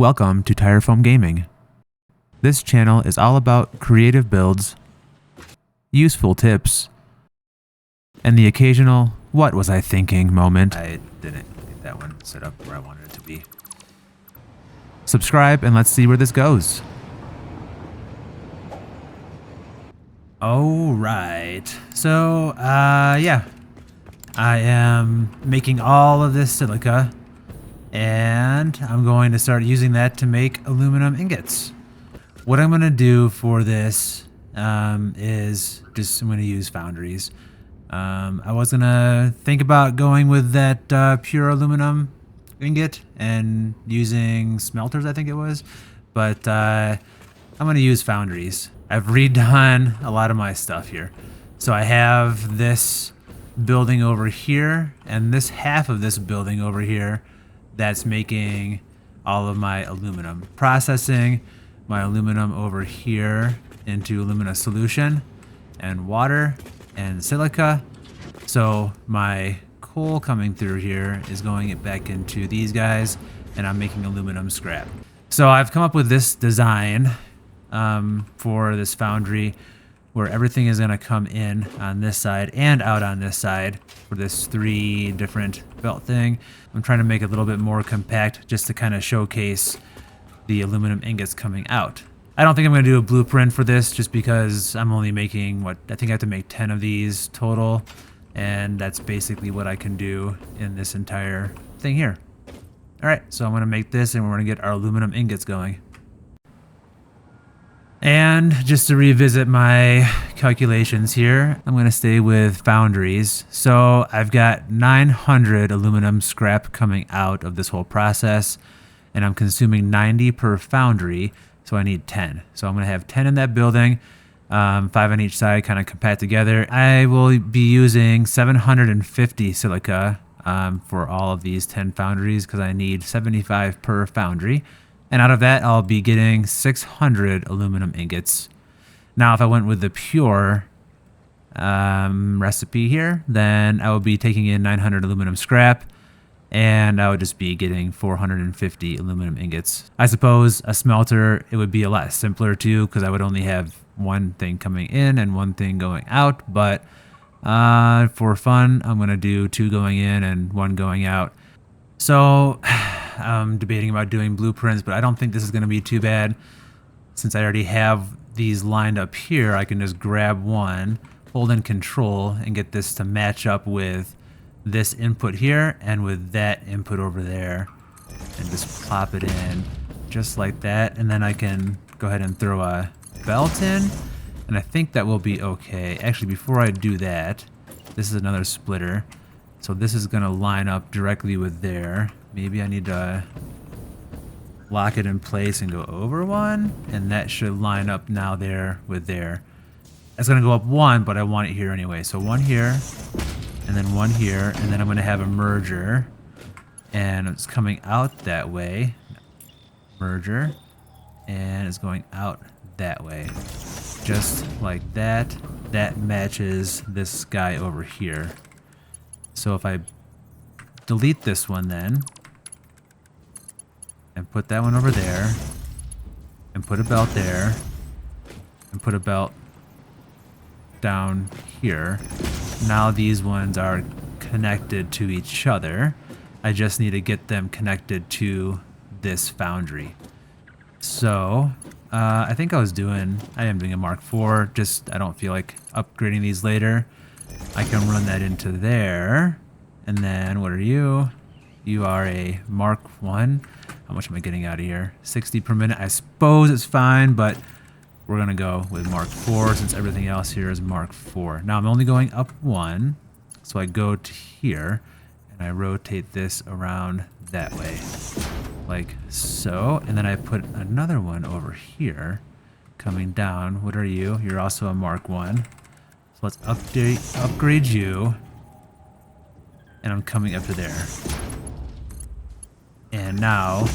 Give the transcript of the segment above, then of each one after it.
Welcome to Tirefoam Gaming. This channel is all about creative builds, useful tips, and the occasional "what was I thinking" moment. I didn't get that one set up where I wanted it to be. Subscribe and let's see where this goes. Alright, so yeah, I am making all of this silica, and I'm going to start using that to make aluminum ingots. What I'm going to do for this is I'm going to use foundries. I was going to think about going with that pure aluminum ingot and using smelters, I think it was, but I'm going to use foundries. I've redone a lot of my stuff here. So I have this building over here and this half of this building over here that's making all of my aluminum. Processing my aluminum over here into alumina solution and water and silica. So my coal coming through here is going it back into these guys, and I'm making aluminum scrap. So I've come up with this design for this foundry where everything is going to come in on this side and out on this side for this 3 different belt thing. I'm trying to make it a little bit more compact just to kind of showcase the aluminum ingots coming out. I don't think I'm going to do a blueprint for this just because I'm only making, I think I have to make 10 of these total, and that's basically what I can do in this entire thing here. Alright, so I'm going to make this and we're going to get our aluminum ingots going. And just to revisit my calculations here, I'm going to stay with foundries. So I've got 900 aluminum scrap coming out of this whole process, and I'm consuming 90 per foundry, so I need 10. So I'm going to have 10 in that building, 5 on each side, kind of compact together. I will be using 750 silica for all of these 10 foundries because I need 75 per foundry. And out of that, I'll be getting 600 aluminum ingots. Now, if I went with the pure recipe here, then I would be taking in 900 aluminum scrap, and I would just be getting 450 aluminum ingots. I suppose a smelter, it would be a lot simpler too, because I would only have one thing coming in and one thing going out. But for fun, I'm going to do 2 going in and 1 going out. So I'm debating about doing blueprints, but I don't think this is going to be too bad. Since I already have these lined up here, I can just grab one, hold in control, and get this to match up with this input here and with that input over there, and just plop it in just like that. And then I can go ahead and throw a belt in, and I think that will be okay. Actually, before I do that, this is another splitter. So this is going to line up directly with there. Maybe I need to lock it in place and go over one, and that should line up now there with there. It's going to go up 1, but I want it here anyway. So 1 here, and then 1 here, and then I'm going to have a merger, and it's coming out that way. Merger, and it's going out that way. Just like that. That matches this guy over here. So if I delete this one then, and put that one over there, and put a belt there, and put a belt down here, now these ones are connected to each other. I just need to get them connected to this foundry. So I think I am doing a Mark IV, just I don't feel like upgrading these later. I can run that into there, and then what are you? You are a Mark 1. How much am I getting out of here? 60 per minute. I suppose it's fine, but we're going to go with Mark 4 since everything else here is Mark 4. Now I'm only going up 1, so I go to here, and I rotate this around that way, like so. And then I put another one over here, coming down. What are you? You're also a Mark 1. Let's upgrade you, and I'm coming up to there. And now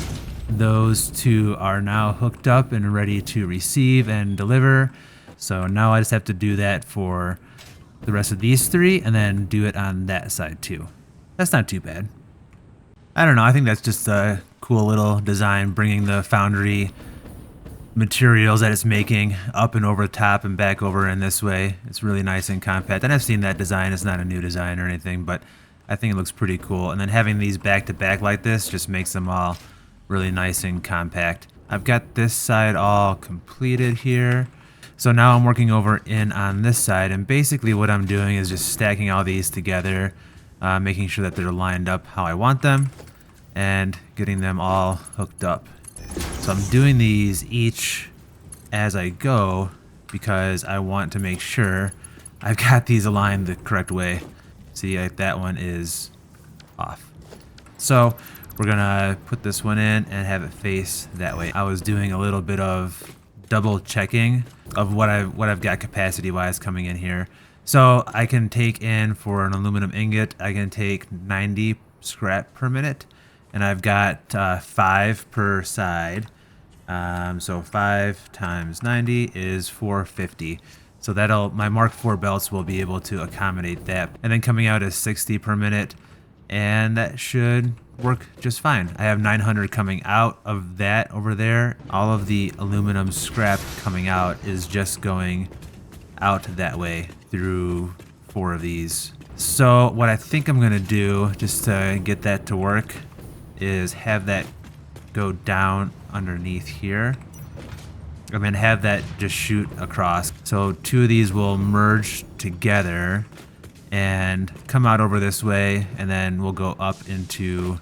those 2 are now hooked up and ready to receive and deliver. So now I just have to do that for the rest of these 3 and then do it on that side too. That's not too bad. I don't know, I think that's just a cool little design, bringing the Foundry materials that it's making up and over the top and back over in this way. It's really nice and compact. And I've seen that design. It's not a new design or anything, but I think it looks pretty cool. And then having these back to back like this just makes them all really nice and compact. I've got this side all completed here. So now I'm working over in on this side, and basically what I'm doing is just stacking all these together, making sure that they're lined up how I want them, and getting them all hooked up. So I'm doing these each as I go because I want to make sure I've got these aligned the correct way. See, like that one is off. So we're gonna put this one in and have it face that way. I was doing a little bit of double checking of what I've got capacity wise coming in here. So I can take in, for an aluminum ingot, I can take 90 scrap per minute, and I've got 5 per side. So 5 times 90 is 450. So my Mark IV belts will be able to accommodate that. And then coming out is 60 per minute, and that should work just fine. I have 900 coming out of that over there. All of the aluminum scrap coming out is just going out that way through 4 of these. So what I think I'm gonna do, just to get that to work, is have that go down underneath here and then have that just shoot across. So 2 of these will merge together and come out over this way, and then we'll go up into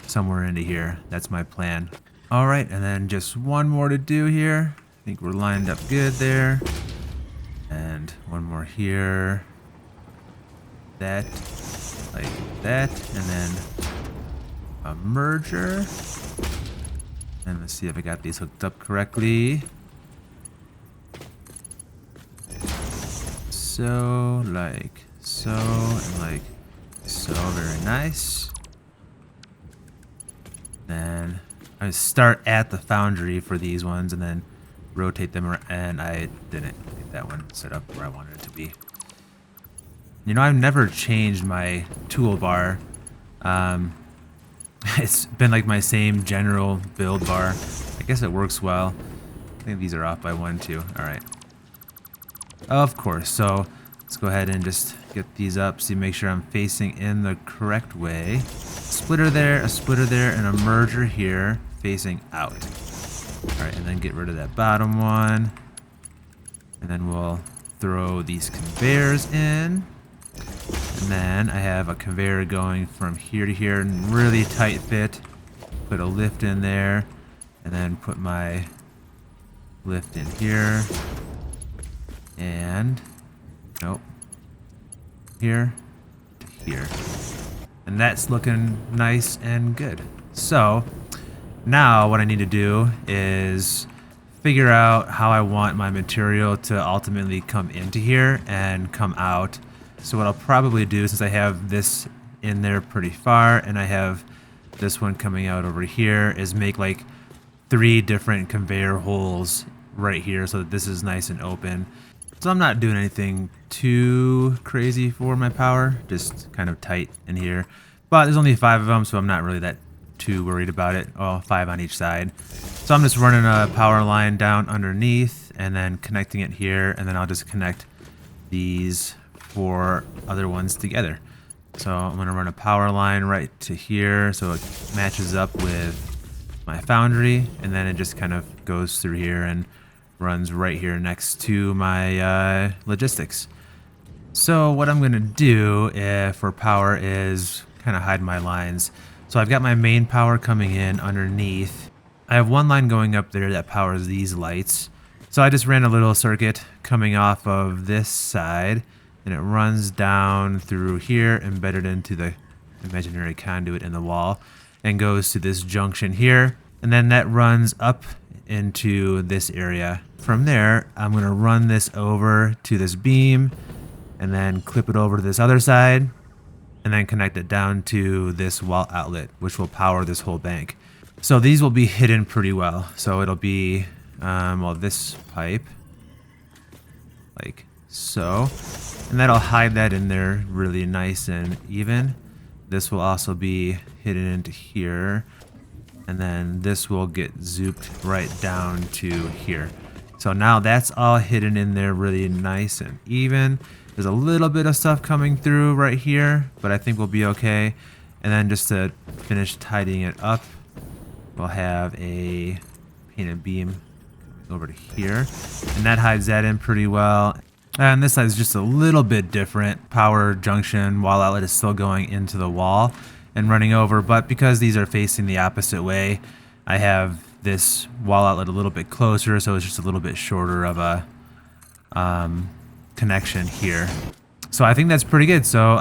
somewhere into here. That's my plan. All right, and then just one more to do here. I think we're lined up good there. And one more here. That, like that, and then a merger. And let's see if I got these hooked up correctly. So, like so, and like so. Very nice. Then I start at the Foundry for these ones and then rotate them around, and I didn't get that one set up where I wanted it to be. You know, I've never changed my toolbar. It's been like my same general build bar. I guess it works well. I think these are off by 1, 2. All right. Of course. So let's go ahead and just get these up. See, make sure I'm facing in the correct way. Splitter there, a splitter there, and a merger here facing out. All right, and then get rid of that bottom one. And then we'll throw these conveyors in. And then I have a conveyor going from here to here, really tight fit. Put a lift in there, and then put my lift in here. And, nope, here to here. And that's looking nice and good. So now what I need to do is figure out how I want my material to ultimately come into here and come out. So what I'll probably do, since I have this in there pretty far and I have this one coming out over here, is make like 3 different conveyor holes right here so that this is nice and open. So I'm not doing anything too crazy for my power, just kind of tight in here. But there's only 5 of them, so I'm not really that too worried about it. Oh, 5 on each side. So I'm just running a power line down underneath and then connecting it here, and then I'll just connect these 4 other ones together. So I'm going to run a power line right to here so it matches up with my Foundry, and then it just kind of goes through here and runs right here next to my logistics. So what I'm going to do for power is kind of hide my lines. So I've got my main power coming in underneath. I have one line going up there that powers these lights. So I just ran a little circuit coming off of this side, and it runs down through here, embedded into the imaginary conduit in the wall, and goes to this junction here. And then that runs up into this area. From there, I'm going to run this over to this beam, and then clip it over to this other side, and then connect it down to this wall outlet, which will power this whole bank. So these will be hidden pretty well. So it'll be, well, this pipe, like so. And that'll hide that in there really nice and even. This will also be hidden into here. And then this will get zooped right down to here. So now that's all hidden in there really nice and even. There's a little bit of stuff coming through right here, but I think we'll be okay. And then just to finish tidying it up, we'll have a painted beam over to here. And that hides that in pretty well. And this side is just a little bit different. Power junction wall outlet is still going into the wall and running over, but because these are facing the opposite way, I have this wall outlet a little bit closer, so it's just a little bit shorter of a connection here. So I think that's pretty good. So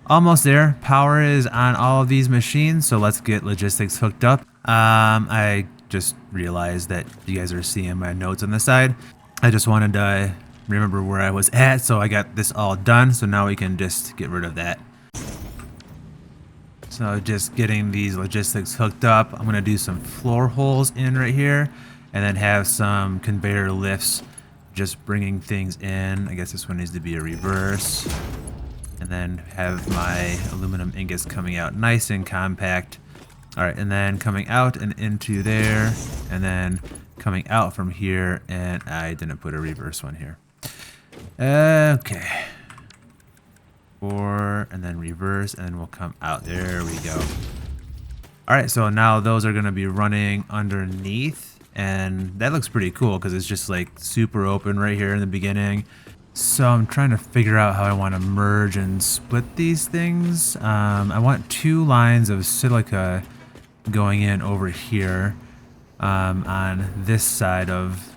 almost there. Power is on all of these machines, so let's get logistics hooked up. I just realized that you guys are seeing my notes on the side. I just wanted to remember where I was at, so I got this all done, so now we can just get rid of that. So just getting these logistics hooked up. I'm gonna do some floor holes in right here and then have some conveyor lifts just bringing things in. I guess this one needs to be a reverse. And then have my aluminum ingots coming out nice and compact. All right, and then coming out and into there, and then coming out from here, and I didn't put a reverse one here. Okay. And then reverse, and then we'll come out. There we go. All right, so now those are gonna be running underneath, and that looks pretty cool because it's just like super open right here in the beginning. So I'm trying to figure out how I want to merge and split these things. I want 2 lines of silica going in over here on this side of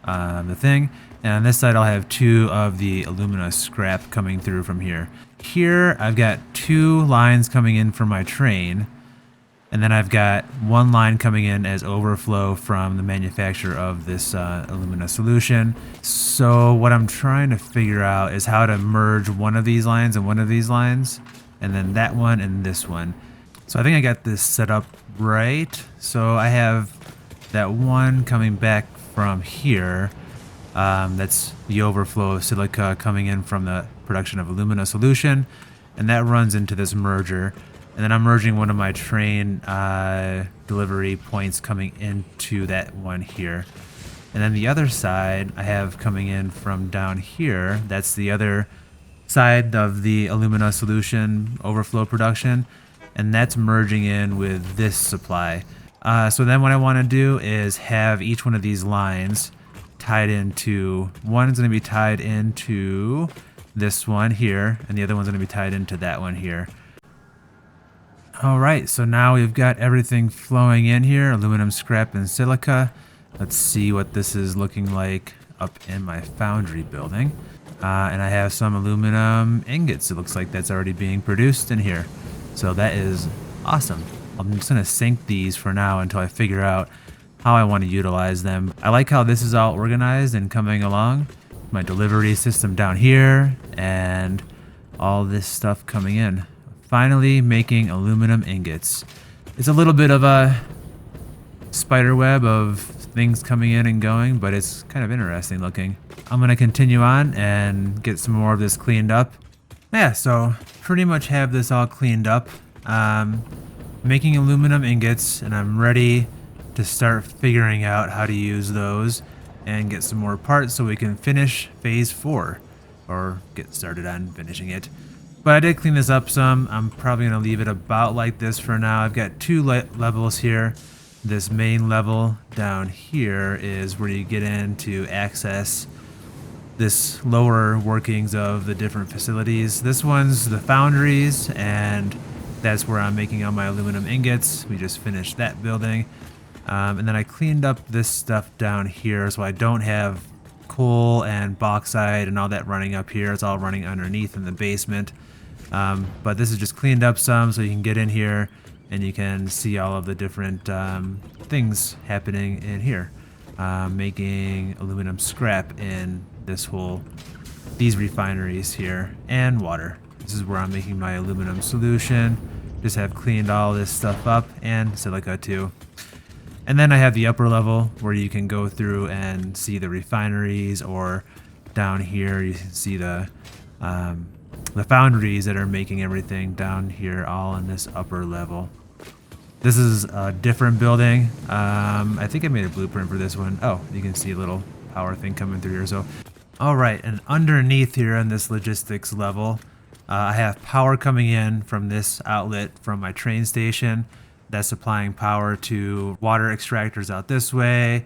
the thing. And on this side, I'll have 2 of the alumina scrap coming through from here. Here, I've got 2 lines coming in from my train. And then I've got 1 line coming in as overflow from the manufacturer of this alumina solution. So what I'm trying to figure out is how to merge one of these lines and one of these lines, and then that one and this one. So I think I got this set up right. So I have that one coming back from here. That's the overflow of silica coming in from the production of alumina solution, and that runs into this merger. And then I'm merging one of my train delivery points coming into that one here. And then the other side I have coming in from down here. That's the other side of the alumina solution overflow production. And that's merging in with this supply. So then what I want to do is have each one of these lines tied into, one is going to be tied into this one here, and the other one's going to be tied into that one here. Alright, so now we've got everything flowing in here, aluminum scrap and silica. Let's see what this is looking like up in my foundry building. And I have some aluminum ingots. It looks like that's already being produced in here. So that is awesome. I'm just going to sink these for now until I figure out how I want to utilize them. I like how this is all organized and coming along. My delivery system down here and all this stuff coming in. Finally making aluminum ingots. It's a little bit of a spider web of things coming in and going, but it's kind of interesting looking. I'm gonna continue on and get some more of this cleaned up. Yeah, so pretty much have this all cleaned up. Making aluminum ingots, and I'm ready to start figuring out how to use those and get some more parts so we can finish phase 4, or get started on finishing it. But I did clean this up some. I'm probably going to leave it about like this for now. I've got 2 levels here. This main level down here is where you get in to access this lower workings of the different facilities. This one's the foundries, and that's where I'm making all my aluminum ingots. We just finished that building. And then I cleaned up this stuff down here so I don't have coal and bauxite and all that running up here. It's all running underneath in the basement. But this is just cleaned up some so you can get in here and you can see all of the different things happening in here. Making aluminum scrap in these refineries here, and water. This is where I'm making my aluminum solution. Just have cleaned all this stuff up, and silica too. And then I have the upper level where you can go through and see the refineries, or down here you can see the foundries that are making everything down here, all in this upper level. This is a different building. I think I made a blueprint for this one. Oh, you can see a little power thing coming through here. So, all right, and underneath here on this logistics level, I have power coming in from this outlet from my train station that's supplying power to water extractors out this way,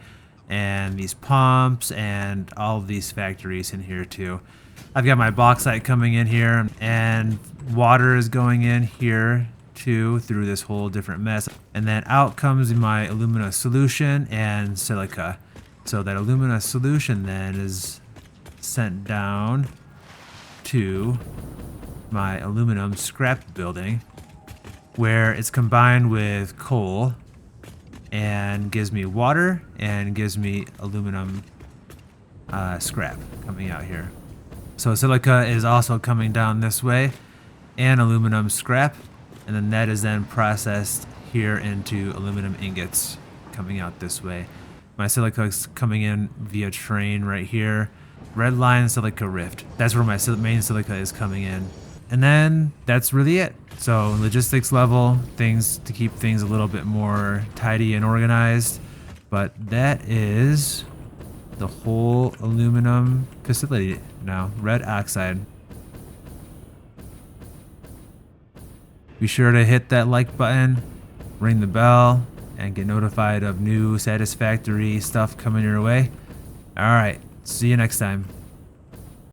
and these pumps, and all of these factories in here too. I've got my bauxite coming in here, and water is going in here too through this whole different mess. And then out comes my alumina solution and silica. So that alumina solution then is sent down to my aluminum scrap building, where it's combined with coal and gives me water and gives me aluminum scrap coming out here. So silica is also coming down this way, and aluminum scrap, and then that is then processed here into aluminum ingots coming out this way. My silica is coming in via train right here. Red line silica rift. That's where my main silica is coming in. And then that's really it. So logistics level, things to keep things a little bit more tidy and organized. But that is the whole aluminum facility now. Red oxide. Be sure to hit that like button, ring the bell, and get notified of new Satisfactory stuff coming your way. Alright, see you next time.